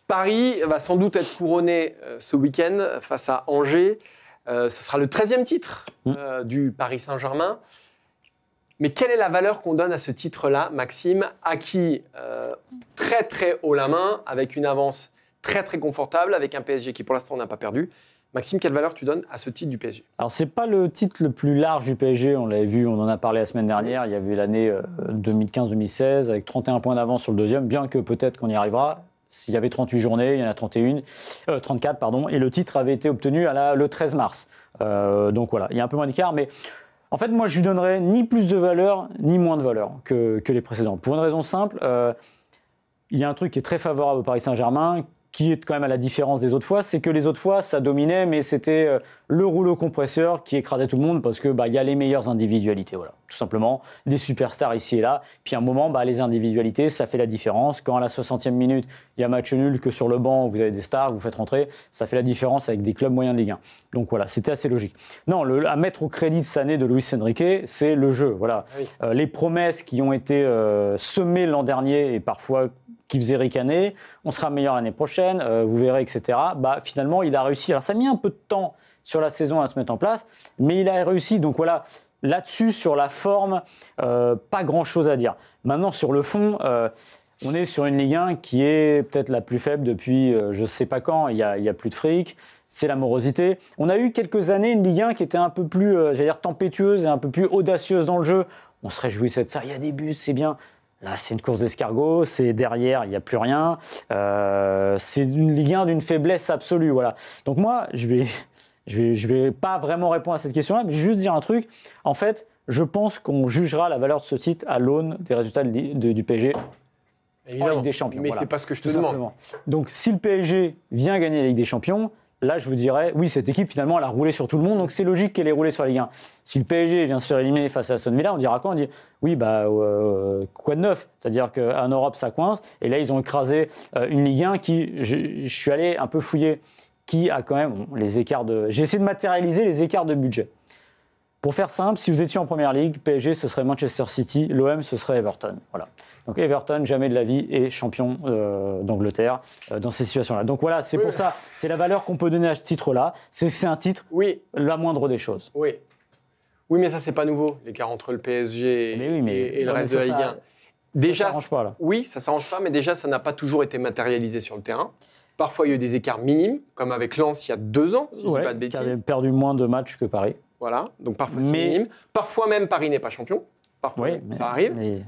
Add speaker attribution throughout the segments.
Speaker 1: Paris va sans doute être couronné ce week-end face à Angers. Ce sera le 13e titre du Paris Saint-Germain. Mais quelle est la valeur qu'on donne à ce titre-là, Maxime, acquis très très haut la main, avec une avance très très confortable, avec un PSG qui pour l'instant n'a pas perdu. Maxime, quelle valeur tu donnes à ce titre du PSG?
Speaker 2: Alors, ce n'est pas le titre le plus large du PSG, on l'avait vu, on en a parlé la semaine dernière, il y avait l'année 2015-2016 avec 31 points d'avance sur le deuxième, bien que peut-être qu'on y arrivera. S'il y avait 38 journées, il y en a 34, pardon, et le titre avait été obtenu le 13 mars. Donc voilà, il y a un peu moins d'écart, mais en fait, moi, je lui donnerais ni plus de valeur, ni moins de valeur que les précédents. Pour une raison simple, il y a un truc qui est très favorable au Paris Saint-Germain, qui est quand même à la différence des autres fois, c'est que les autres fois, ça dominait, mais c'était le rouleau compresseur qui écrasait tout le monde parce que y a les meilleures individualités, voilà, tout simplement, des superstars ici et là. Puis à un moment, les individualités, ça fait la différence. Quand à la 60e minute, il y a match nul, que sur le banc, vous avez des stars, vous faites rentrer, ça fait la différence avec des clubs moyens de Ligue 1. Donc voilà, c'était assez logique. Non, à mettre au crédit de cette année de Luis Enrique, c'est le jeu, voilà. Oui. Les promesses qui ont été semées l'an dernier et parfois qui faisait ricaner, on sera meilleur l'année prochaine, vous verrez, etc. Finalement, il a réussi. Alors, ça a mis un peu de temps sur la saison à se mettre en place, mais il a réussi. Donc voilà, là-dessus, sur la forme, pas grand-chose à dire. Maintenant, sur le fond, on est sur une Ligue 1 qui est peut-être la plus faible depuis je ne sais pas quand. Il y a plus de fric, c'est la morosité. On a eu quelques années une Ligue 1 qui était un peu plus, tempétueuse et un peu plus audacieuse dans le jeu. On se réjouissait de ça. Il y a des buts, c'est bien. Là, c'est une course d'escargot, c'est derrière, il n'y a plus rien. C'est une Ligue 1 d'une faiblesse absolue, voilà. Donc moi, je vais pas vraiment répondre à cette question-là, mais je vais juste dire un truc. En fait, je pense qu'on jugera la valeur de ce titre à l'aune des résultats du PSG en Ligue des Champions.
Speaker 1: Mais
Speaker 2: voilà,
Speaker 1: c'est pas ce que je te demande.
Speaker 2: Donc, si le PSG vient gagner la Ligue des Champions, là, je vous dirais, oui, cette équipe, finalement, elle a roulé sur tout le monde, donc c'est logique qu'elle ait roulé sur la Ligue 1. Si le PSG vient se faire éliminer face à Aston Villa, on dira quoi? On dit, oui, quoi de neuf? C'est-à-dire qu'en Europe, ça coince, et là, ils ont écrasé une Ligue 1 qui, je suis allé un peu fouiller, qui a quand même les écarts de... J'ai essayé de matérialiser les écarts de budget. Pour faire simple, si vous étiez en Première Ligue, PSG, ce serait Manchester City, l'OM, ce serait Everton. Voilà. Donc Everton, jamais de la vie, est champion d'Angleterre dans ces situations-là. Donc voilà, c'est pour ça, c'est la valeur qu'on peut donner à ce titre-là. C'est un titre, la moindre des choses.
Speaker 1: Oui, mais ça, c'est pas nouveau, l'écart entre le PSG et le reste de la Ligue 1. Déjà, ça s'arrange pas, là. Oui, ça s'arrange pas, mais déjà, ça n'a pas toujours été matérialisé sur le terrain. Parfois, il y a eu des écarts minimes, comme avec Lens il y a 2 ans, si je ne dis pas de bêtises.
Speaker 2: Qui avait perdu moins de matchs que Paris.
Speaker 1: Voilà, donc parfois c'est minime. Parfois même Paris n'est pas champion. Parfois ça arrive.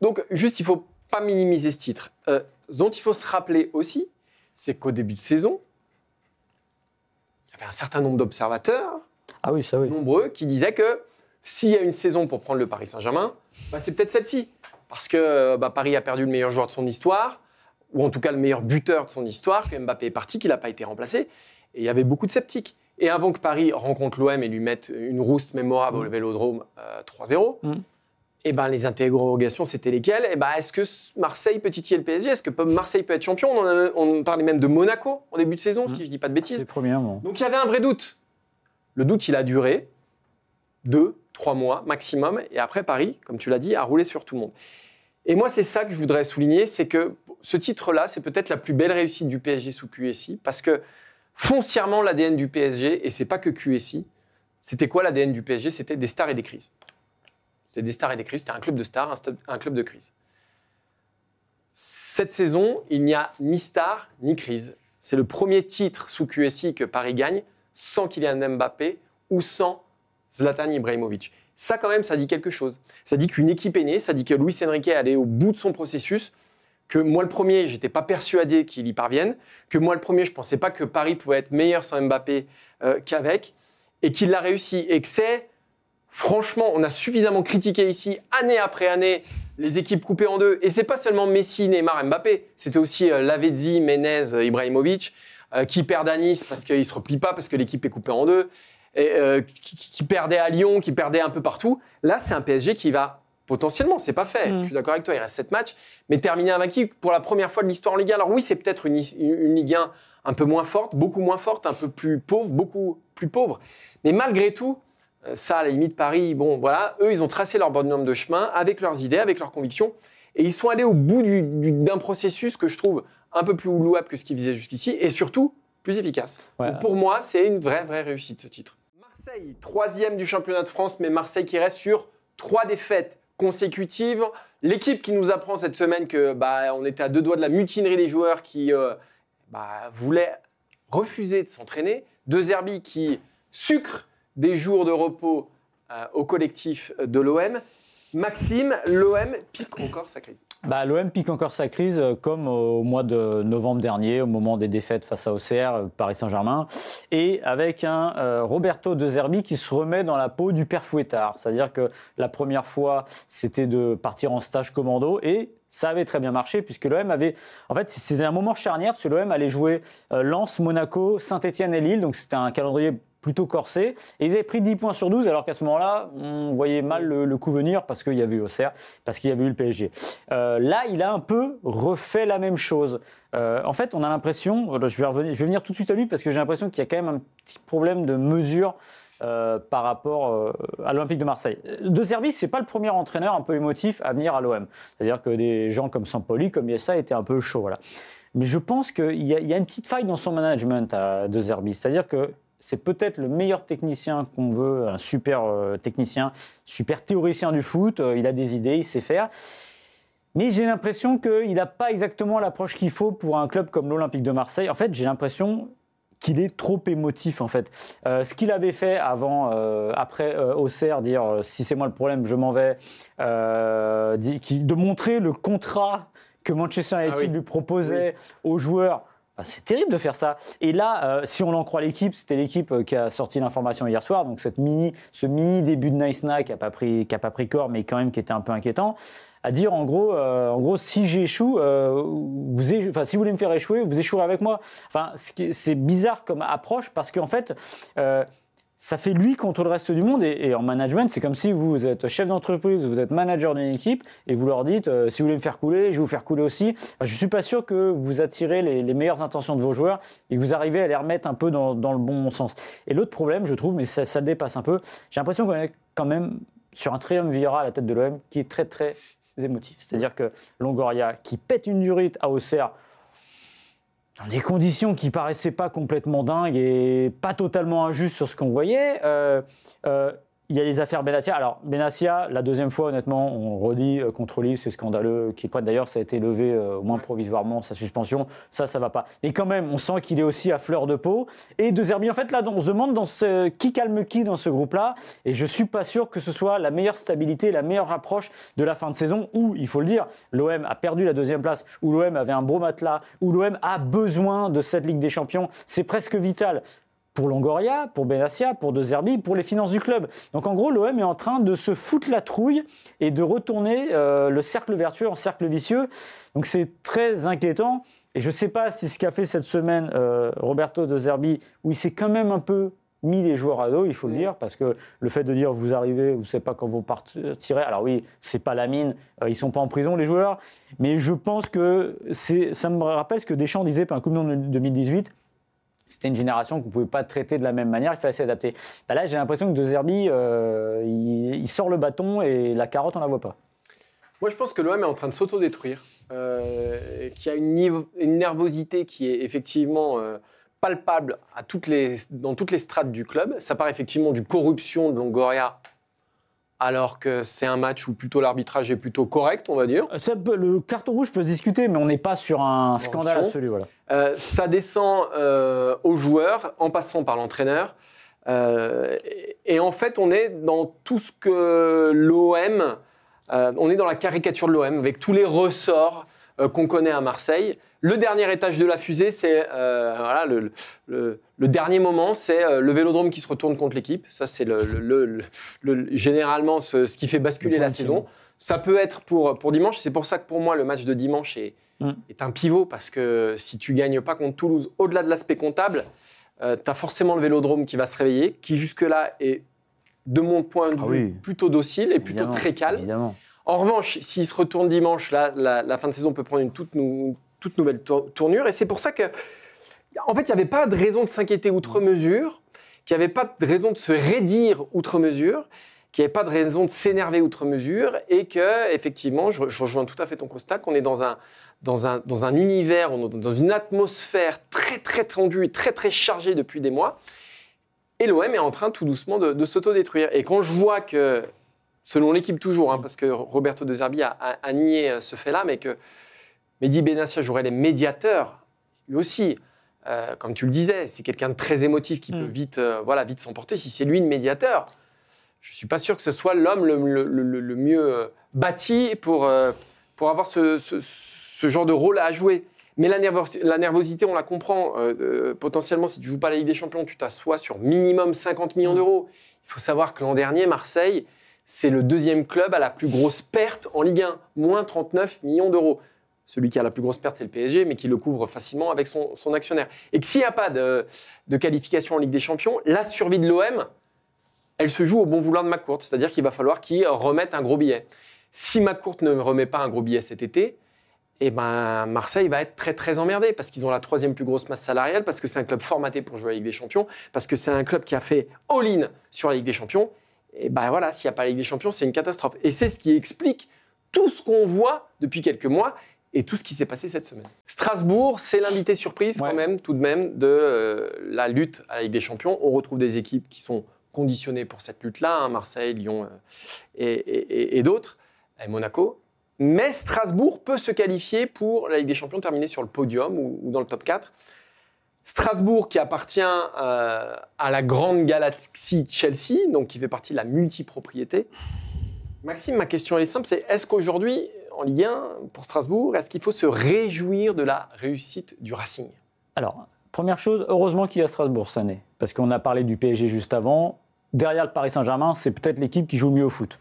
Speaker 1: Donc juste, il ne faut pas minimiser ce titre. Ce dont il faut se rappeler aussi, c'est qu'au début de saison, il y avait un certain nombre d'observateurs, nombreux, qui disaient que s'il y a une saison pour prendre le Paris Saint-Germain, c'est peut-être celle-ci. Parce que Paris a perdu le meilleur joueur de son histoire, ou en tout cas le meilleur buteur de son histoire, que Mbappé est parti, qu'il n'a pas été remplacé. Et il y avait beaucoup de sceptiques. Et avant que Paris rencontre l'OM et lui mette une rouste mémorable au Vélodrome 3-0, les interrogations, c'était lesquelles? Est-ce que Marseille peut titiller le PSG? Est-ce que Marseille peut être champion? On parlait même de Monaco en début de saison, si je ne dis pas de bêtises. Donc il y avait un vrai doute. Le doute, il a duré 2-3 mois maximum. Et après, Paris, comme tu l'as dit, a roulé sur tout le monde. Et moi, c'est ça que je voudrais souligner, c'est que ce titre-là, c'est peut-être la plus belle réussite du PSG sous QSI, parce que foncièrement, l'ADN du PSG, et c'est pas que QSI, c'était quoi l'ADN du PSG? C'était des stars et des crises. C'était des stars et des crises, c'était un club de stars, un club de crise. Cette saison, il n'y a ni star, ni crise. C'est le premier titre sous QSI que Paris gagne sans Kylian Mbappé ou sans Zlatan Ibrahimovic. Ça, quand même, ça dit quelque chose. Ça dit qu'une équipe est née, ça dit que Luis Enrique est allé au bout de son processus, que moi, le premier, je n'étais pas persuadé qu'il y parvienne, que moi, le premier, je ne pensais pas que Paris pouvait être meilleur sans Mbappé qu'avec, et qu'il l'a réussi. Et que c'est, franchement, on a suffisamment critiqué ici, année après année, les équipes coupées en deux. Et ce n'est pas seulement Messi, Neymar, Mbappé, c'était aussi Lavezzi, Menez, Ibrahimovic, qui perdent à Nice parce qu'ils ne se replient pas, parce que l'équipe est coupée en deux, et, qui perdait à Lyon, qui perdait un peu partout. Là, c'est un PSG qui va... Potentiellement, c'est pas fait. Je suis d'accord avec toi, il reste 7 matchs. Mais terminer invaincu pour la première fois de l'histoire en Ligue 1. Alors oui, c'est peut-être une Ligue 1 un peu moins forte, beaucoup moins forte, un peu plus pauvre, beaucoup plus pauvre. Mais malgré tout, ça, à la limite, Paris, eux, ils ont tracé leur bonhomme de chemin avec leurs idées, avec leurs convictions. Et ils sont allés au bout d'un processus que je trouve un peu plus louable que ce qu'il faisait jusqu'ici et surtout plus efficace. Ouais. Donc pour moi, c'est une vraie réussite ce titre. Marseille, 3e du championnat de France, mais Marseille qui reste sur 3 défaites consécutives. L'équipe qui nous apprend cette semaine que on était à 2 doigts de la mutinerie des joueurs qui voulaient refuser de s'entraîner. De Zerbi qui sucre des jours de repos au collectif de l'OM. Maxime, l'OM pique encore sa crise.
Speaker 2: L'OM pique encore sa crise comme au mois de novembre dernier, au moment des défaites face à Auxerre, Paris Saint-Germain, et avec un Roberto De Zerbi qui se remet dans la peau du père Fouettard. C'est-à-dire que la première fois, c'était de partir en stage commando et ça avait très bien marché puisque l'OM avait... En fait, c'était un moment charnière parce que l'OM allait jouer Lens, Monaco, Saint-Etienne et Lille, donc c'était un calendrier plutôt corsé, et ils avaient pris 10 points sur 12, alors qu'à ce moment-là, on voyait mal le coup venir parce qu'il y avait eu Auxerre, parce qu'il y avait eu le PSG. Là, il a un peu refait la même chose. En fait, on a l'impression, je vais venir tout de suite à lui, parce que j'ai l'impression qu'il y a quand même un petit problème de mesure par rapport à l'Olympique de Marseille. De Zerbi, c'est pas le premier entraîneur un peu émotif à venir à l'OM. C'est-à-dire que des gens comme Sampoli, comme Yessa, étaient un peu chauds. Voilà. Mais je pense qu'il y a une petite faille dans son management à De Zerbi. C'est-à-dire que c'est peut-être le meilleur technicien qu'on veut, un super technicien, super théoricien du foot. Il a des idées, il sait faire. Mais j'ai l'impression qu'il n'a pas exactement l'approche qu'il faut pour un club comme l'Olympique de Marseille. En fait, j'ai l'impression qu'il est trop émotif, en fait. Ce qu'il avait fait après Auxerre, dire si c'est moi le problème, je m'en vais, de montrer le contrat que Manchester United lui proposait aux joueurs. C'est terrible de faire ça. Et là, si on en croit l'équipe, c'était l'équipe qui a sorti l'information hier soir, donc ce mini début de Nice Na qui a pas pris corps, mais quand même qui était un peu inquiétant, à dire en gros si j'échoue, si vous voulez me faire échouer, vous échouerez avec moi. Enfin, c'est bizarre comme approche parce qu'en fait, ça fait lui contre le reste du monde et en management, c'est comme si vous êtes chef d'entreprise, vous êtes manager d'une équipe et vous leur dites si vous voulez me faire couler, je vais vous faire couler aussi. Je ne suis pas sûr que vous attirez les meilleures intentions de vos joueurs et que vous arrivez à les remettre un peu dans le bon sens. Et l'autre problème, je trouve, mais ça le dépasse un peu, j'ai l'impression qu'on est quand même sur un triumvirat à la tête de l'OM qui est très très émotif. C'est-à-dire que Longoria qui pète une durite à Auxerre dans des conditions qui paraissaient pas complètement dingues et pas totalement injustes sur ce qu'on voyait. Il y a les affaires Benassia. Alors, Benassia, la deuxième fois, honnêtement, on redit contre Lille, c'est scandaleux. D'ailleurs, ça a été levé au moins provisoirement, sa suspension. Ça va pas. Et quand même, on sent qu'il est aussi à fleur de peau. Et De Zerbi, en fait, là, on se demande qui calme qui dans ce groupe-là. Et je suis pas sûr que ce soit la meilleure stabilité, la meilleure approche de la fin de saison où, il faut le dire, l'OM a perdu la deuxième place, où l'OM avait un gros matelas, où l'OM a besoin de cette Ligue des Champions. C'est presque vital. Pour Longoria, pour Benassia, pour De Zerbi, pour les finances du club. Donc en gros, l'OM est en train de se foutre la trouille et de retourner le cercle vertueux en cercle vicieux. Donc c'est très inquiétant. Et je ne sais pas si ce qu'a fait cette semaine Roberto De Zerbi, où il s'est quand même un peu mis les joueurs à dos, il faut le dire, parce que le fait de dire vous arrivez, vous ne savez pas quand vous partirez. Alors oui, c'est pas la mine, ils ne sont pas en prison les joueurs, mais je pense que ça me rappelle ce que Deschamps disait pendant la Coupe du Monde 2018. C'était une génération qu'on ne pouvait pas traiter de la même manière, il fallait s'adapter. Là, j'ai l'impression que De Zerbi, il sort le bâton et la carotte, on ne la voit pas.
Speaker 1: Moi, je pense que l'OM est en train de s'autodétruire, qu'il y a une nervosité qui est effectivement palpable dans toutes les strates du club. Ça part effectivement du corruption de Longoria, alors que c'est un match où plutôt l'arbitrage est plutôt correct, on va dire.
Speaker 2: Le carton rouge peut se discuter, mais on n'est pas sur un scandale absolu. Voilà.
Speaker 1: Ça descend aux joueurs, en passant par l'entraîneur. Et en fait, on est dans tout ce que l'OM... on est dans la caricature de l'OM, avec tous les ressorts qu'on connaît à Marseille. Le dernier étage de la fusée, c'est le dernier moment, c'est le Vélodrome qui se retourne contre l'équipe. Ça, c'est généralement ce qui fait basculer la saison. Ça peut être pour dimanche. C'est pour ça que pour moi, le match de dimanche est un pivot, parce que si tu ne gagnes pas contre Toulouse, au-delà de l'aspect comptable, tu as forcément le Vélodrome qui va se réveiller, qui jusque-là est, de mon point de vue, plutôt docile et plutôt très calme.
Speaker 2: Évidemment.
Speaker 1: En revanche, s'il se retourne dimanche, là, la fin de saison peut prendre une toute nouvelle tournure. Et c'est pour ça que, en fait, il n'y avait pas de raison de s'inquiéter outre mesure, qu'il n'y avait pas de raison de se raidir outre mesure, qu'il n'y avait pas de raison de s'énerver outre mesure, et que, effectivement, je rejoins tout à fait ton constat, qu'on est dans dans un univers, dans une atmosphère très très tendue et très très chargée depuis des mois. Et l'OM est en train tout doucement de s'autodétruire. Et quand je vois que, selon l'équipe toujours, parce que Roberto De Zerbi a nié ce fait-là, mais que Mehdi Benassia jouerait les médiateurs, lui aussi, comme tu le disais, c'est quelqu'un de très émotif qui peut vite s'emporter. Si c'est lui le médiateur, je ne suis pas sûr que ce soit l'homme le mieux bâti pour avoir ce genre de rôle à jouer. Mais la nervosité, on la comprend. Potentiellement, si tu ne joues pas la Ligue des Champions, tu t'assois sur minimum 50 millions d'euros. Il faut savoir que l'an dernier, Marseille, c'est le deuxième club à la plus grosse perte en Ligue 1, moins 39 millions d'euros. Celui qui a la plus grosse perte, c'est le PSG, mais qui le couvre facilement avec son actionnaire. Et que s'il n'y a pas de qualification en Ligue des Champions, la survie de l'OM, elle se joue au bon vouloir de McCourt. C'est-à-dire qu'il va falloir qu'il remette un gros billet. Si McCourt ne remet pas un gros billet cet été, eh ben, Marseille va être très très emmerdé parce qu'ils ont la troisième plus grosse masse salariale, parce que c'est un club formaté pour jouer à la Ligue des Champions, parce que c'est un club qui a fait all-in sur la Ligue des Champions. Et ben voilà, s'il n'y a pas la Ligue des Champions, c'est une catastrophe. Et c'est ce qui explique tout ce qu'on voit depuis quelques mois et tout ce qui s'est passé cette semaine. Strasbourg, c'est l'invité surprise quand même, tout de même, de la lutte à la Ligue des Champions. On retrouve des équipes qui sont conditionnées pour cette lutte-là, Marseille, Lyon et d'autres, et Monaco. Mais Strasbourg peut se qualifier pour la Ligue des Champions, terminer sur le podium ou dans le top 4. Strasbourg qui appartient à la grande galaxie Chelsea, donc qui fait partie de la multipropriété. Maxime, ma question elle est simple, c'est est-ce qu'aujourd'hui, en Ligue 1, pour Strasbourg, est-ce qu'il faut se réjouir de la réussite du Racing ?
Speaker 2: Alors, première chose, heureusement qu'il y a Strasbourg cette année, parce qu'on a parlé du PSG juste avant. Derrière le Paris Saint-Germain, c'est peut-être l'équipe qui joue mieux au foot.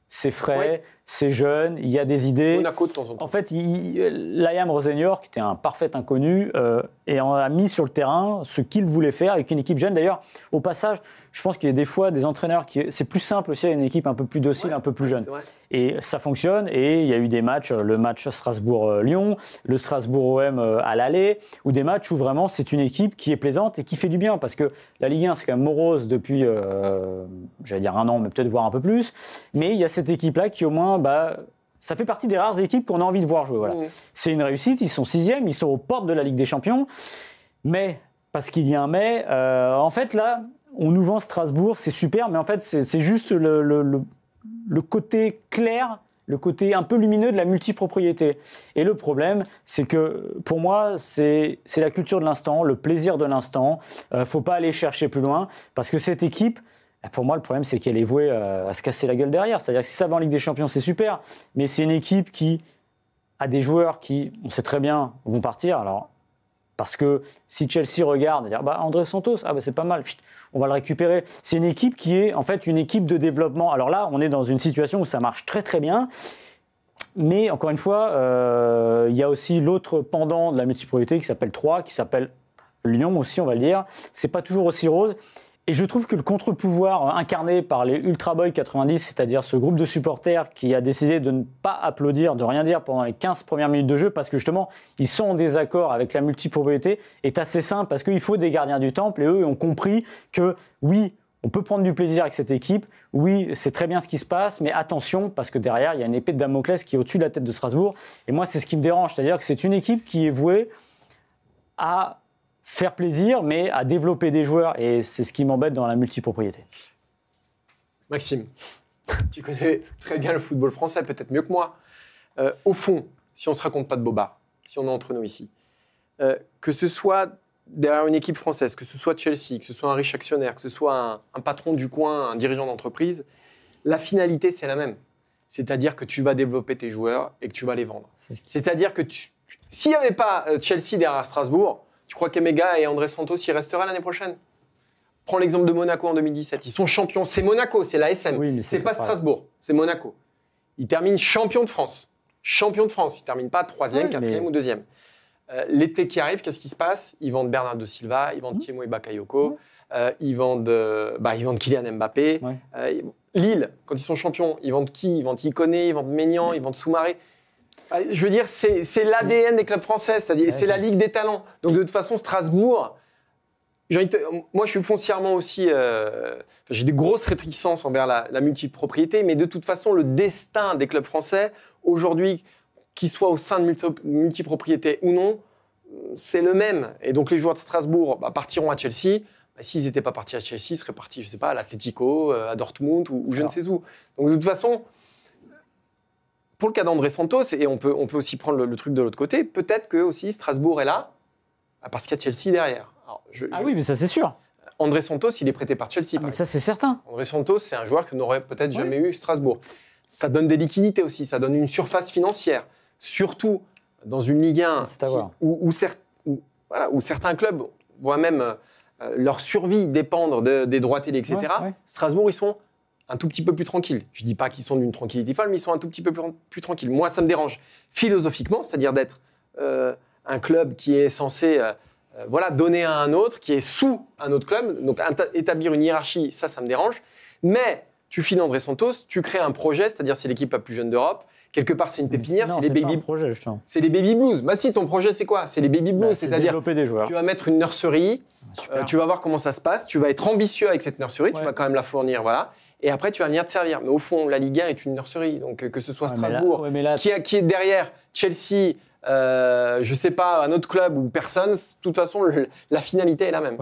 Speaker 2: C'est frais, c'est jeune, il y a des idées.
Speaker 1: Monaco de temps en temps.
Speaker 2: En fait, Liam Rosenior, qui était un parfait inconnu, a mis sur le terrain ce qu'il voulait faire avec une équipe jeune. D'ailleurs, au passage, je pense qu'il y a des fois des entraîneurs c'est plus simple aussi à une équipe un peu plus docile, un peu plus jeune. Et ça fonctionne. Et il y a eu des matchs, le match Strasbourg-Lyon, le Strasbourg-OM à l'aller, ou des matchs où vraiment c'est une équipe qui est plaisante et qui fait du bien. Parce que la Ligue 1, c'est quand même morose depuis, j'allais dire 1 an, mais peut-être voir un peu plus. Mais il y a cette équipe-là qui au moins, ça fait partie des rares équipes qu'on a envie de voir jouer. Voilà. C'est une réussite, ils sont 6e, ils sont aux portes de la Ligue des Champions. Mais, parce qu'il y a un mais, en fait là, on nous vend Strasbourg, c'est super, mais en fait c'est juste le côté clair, le côté un peu lumineux de la multipropriété. Et le problème, c'est que pour moi, c'est la culture de l'instant, le plaisir de l'instant. Faut pas aller chercher plus loin, parce que cette équipe, pour moi, le problème, c'est qu'elle est vouée à se casser la gueule derrière. C'est-à-dire que si ça va en Ligue des Champions, c'est super, mais c'est une équipe qui a des joueurs qui, on sait très bien, vont partir. Alors, parce que si Chelsea regarde, dire André Santos, c'est pas mal, on va le récupérer. C'est une équipe qui est en fait une équipe de développement. Alors là, on est dans une situation où ça marche très très bien, mais encore une fois, il y a aussi l'autre pendant de la multipropriété qui s'appelle 3, qui s'appelle Lyon aussi, on va le dire. C'est pas toujours aussi rose. Et je trouve que le contre-pouvoir incarné par les Ultra Boys 90, c'est-à-dire ce groupe de supporters qui a décidé de ne pas applaudir, de rien dire pendant les 15 premières minutes de jeu, parce que justement, ils sont en désaccord avec la multipropriété, est assez simple, parce qu'il faut des gardiens du temple, et eux ont compris que oui, on peut prendre du plaisir avec cette équipe, oui, c'est très bien ce qui se passe, mais attention, parce que derrière, il y a une épée de Damoclès qui est au-dessus de la tête de Strasbourg, et moi, c'est ce qui me dérange, c'est-à-dire que c'est une équipe qui est vouée à faire plaisir, mais à développer des joueurs. Et c'est ce qui m'embête dans la multipropriété.
Speaker 1: Maxime, tu connais très bien le football français, peut-être mieux que moi. Au fond, si on ne se raconte pas de bobards, si on est entre nous ici, que ce soit derrière une équipe française, que ce soit Chelsea, que ce soit un riche actionnaire, que ce soit un patron du coin, un dirigeant d'entreprise, la finalité, c'est la même. C'est-à-dire que tu vas développer tes joueurs et que tu vas les vendre. C'est-à-dire que s'il n'y avait pas Chelsea derrière Strasbourg, tu crois qu'Emega et André Santos y resteraient l'année prochaine ? Prends l'exemple de Monaco en 2017. Ils sont champions. C'est Monaco, c'est la SM.
Speaker 2: Oui, mais
Speaker 1: c'est pas Strasbourg, c'est Monaco. Ils terminent champion de France. Champion de France. Ils ne terminent pas 3e, 4e ou 2e. L'été qui arrive, qu'est-ce qui se passe ? Ils vendent Bernardo Silva, ils vendent Thiemo et Bakayoko, ils vendent Kylian Mbappé. Lille, quand ils sont champions, ils vendent qui ? Ils vendent Ikoné, ils vendent Maignan, ils vendent Soumaré. Je veux dire, c'est l'ADN des clubs français, c'est-à-dire c'est la Ligue des talents. Donc de toute façon, Strasbourg, moi je suis foncièrement aussi, j'ai des grosses réticences envers la multipropriété, mais de toute façon, le destin des clubs français, aujourd'hui, qu'il soit au sein de multipropriété ou non, c'est le même. Et donc, les joueurs de Strasbourg partiront à Chelsea. S'ils n'étaient pas partis à Chelsea, ils seraient partis, je ne sais pas, à l'Atlético, à Dortmund ou je ne sais où. Donc, de toute façon, pour le cas d'André Santos, et on peut aussi prendre le truc de l'autre côté, peut-être que aussi Strasbourg est là parce qu'il y a Chelsea derrière. Alors,
Speaker 2: oui, mais ça, c'est sûr.
Speaker 1: André Santos, il est prêté par Chelsea.
Speaker 2: Mais ça, c'est certain.
Speaker 1: André Santos, c'est un joueur que n'aurait peut-être jamais eu Strasbourg. Ça donne des liquidités aussi, ça donne une surface financière. Surtout dans une Ligue 1 où certains clubs voient même leur survie dépendre des droits télé, etc. Strasbourg, ils sont un tout petit peu plus tranquilles. Je ne dis pas qu'ils sont d'une tranquillité folle, mais ils sont un tout petit peu plus tranquilles. Moi, ça me dérange philosophiquement, c'est-à-dire d'être un club qui est censé donner à un autre, qui est sous un autre club. Donc, établir une hiérarchie, ça me dérange. Mais tu files André Santos, tu crées un projet, c'est-à-dire c'est l'équipe la plus jeune d'Europe. Quelque part, c'est une pépinière, c'est les baby
Speaker 2: projet, justement.
Speaker 1: C'est les baby blues. Bah si, ton projet, c'est quoi? C'est les baby blues, c'est-à-dire tu vas mettre une nurserie, tu vas voir comment ça se passe, tu vas être ambitieux avec cette nurserie, tu vas quand même la fournir, voilà. Et après, tu vas venir te servir. Mais au fond, la Ligue 1 est une nurserie, donc que ce soit Strasbourg, qui est derrière Chelsea, je sais pas, un autre club ou personne, de toute façon, la finalité est la même.